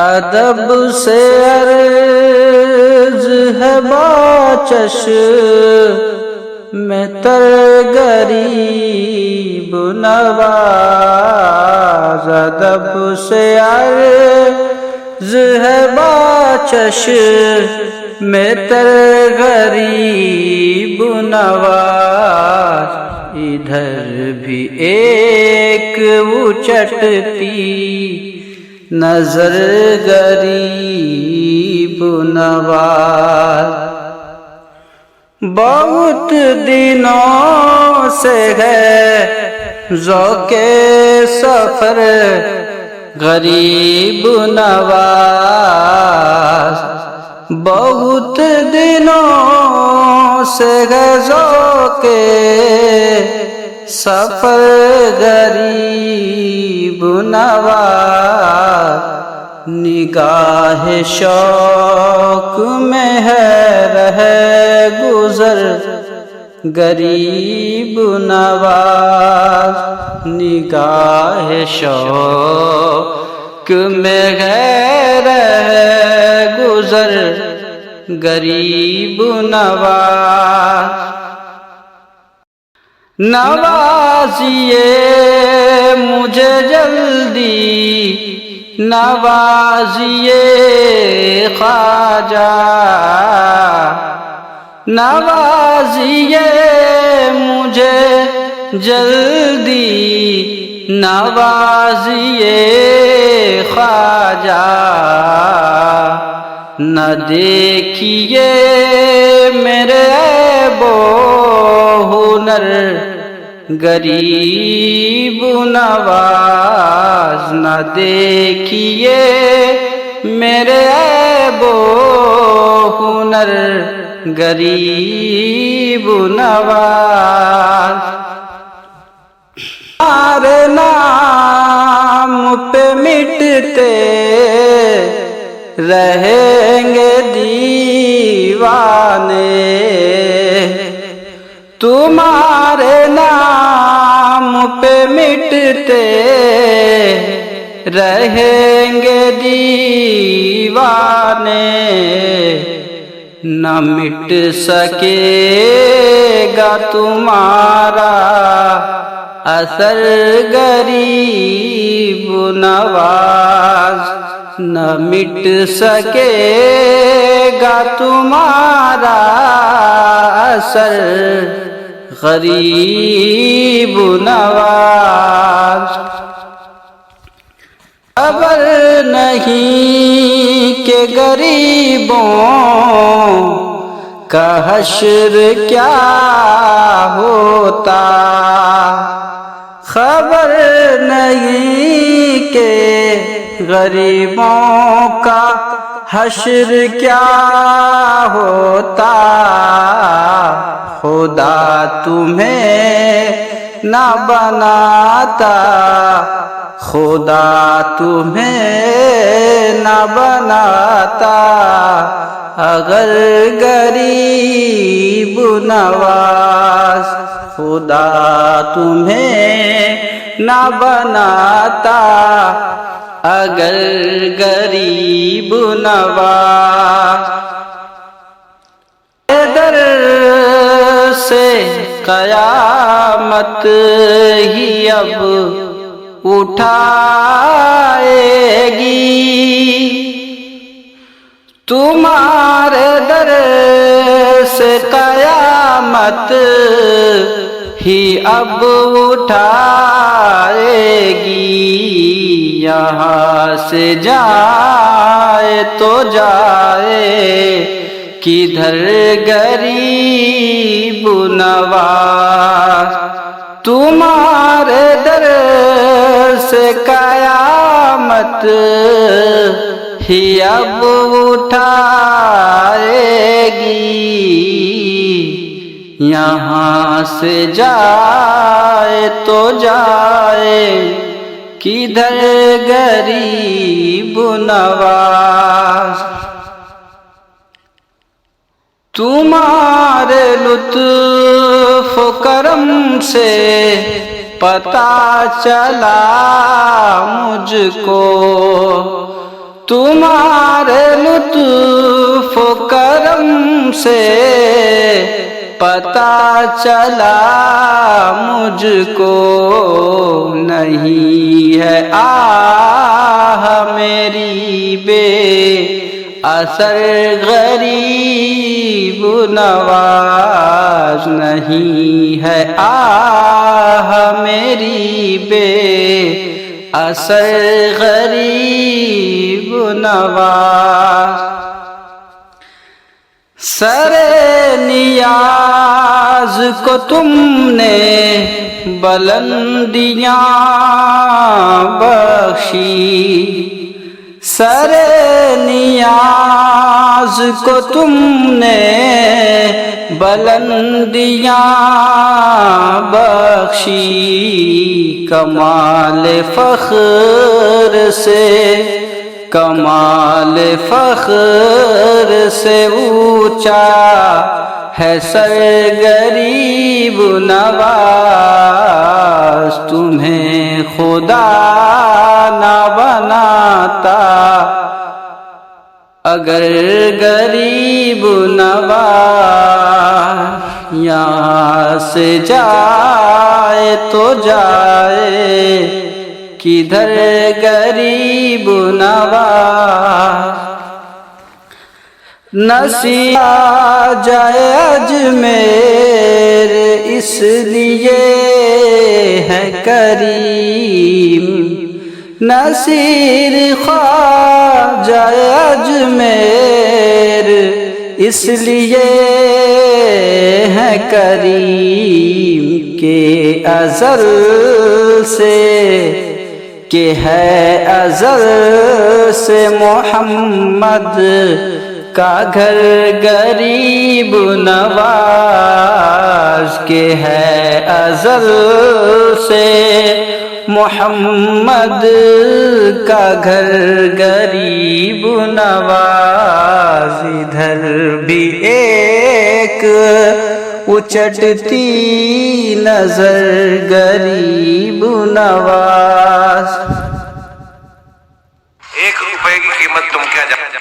ادب سے عرض ہے باچش میں تر غریب نواز، ادب سے عرض ہے باچش میں تر غریب نواز، ادھر بھی ایک اچٹتی نظر غریب نواز، بہت دنوں سے ہے ذوق سفر غریب نواز، بہت دنوں سے ہے ذوق سفر غریب نواز، نگاہ شوق میں ہے رہے گزر غریب نواز، نگاہ شوق میں ہے رہے گزر غریب نواز، نوازیے مجھے جلدی نوازیے خواجہ، نوازیے مجھے جلدی نوازیے خواجہ، نہ دیکھیے میرے عیب و ہنر غریب نواز، نہ دیکھیے میرے عیب و ہنر غریب نواز، تمہارے نام پہ مٹتے رہیں گے دیوانے، تمہارے نام پہ مٹتے رہیں گے دیوانے، نہ مٹ سکے گا تمہارا اثر غریب نواز، نہ مٹ سکے گا تمہارا اثر غریب نواز، خبر نہیں کہ غریبوں کا حشر کیا ہوتا، خبر نہیں کہ غریبوں کا حشر کیا ہوتا، خدا تمہیں نہ بناتا، خدا تمہیں نہ بناتا اگر غریب نواز، خدا تمہیں نہ بناتا اگر غریب نواز، در سے قیامت ہی اب اٹھائے گی، تمہارے در سے قیامت ہی اب اٹھائے گی، یہاں سے جائے تو جائے کدھر غریب نواز، تمہارے در سے قیامت ہی اب اٹھائے گی، یہاں سے جائے تو جائے کدھر غریب نواز، تمہارے لطف و کرم سے پتہ چلا مجھ کو، تمہارے لطف و کرم سے پتہ چلا مجھ کو، نہیں ہے آہ میری بے اثر غریب نواز، نہیں ہے آہ میری بے اثر غریب نواز۔ سر نیاز کو تم نے بلندیاں بخشی، سر نیاز کو تم نے بلندیاں بخشی، کمال فخر سے، کمال فخر سے اونچا ہے سر غریب نواز، تمہیں خدا نہ بناتا اگر غریب نواز، یہاں سے جائے تو جائے کدھر غریب نواز، نصیحت جائے اجمیر اس لیے ہے کریم، نصیر خواجہ اجمیر اس لیے ہے کریم، کہ ازل سے، کہ ہے ازل سے محمد کا گھر غریب نواز، کہ ہے ازل سے محمد کا گھر غریب نواز، ادھر بھی ایک اچٹتی نظر غریب نواز۔ 1 روپے کی قیمت تم کیا جانتے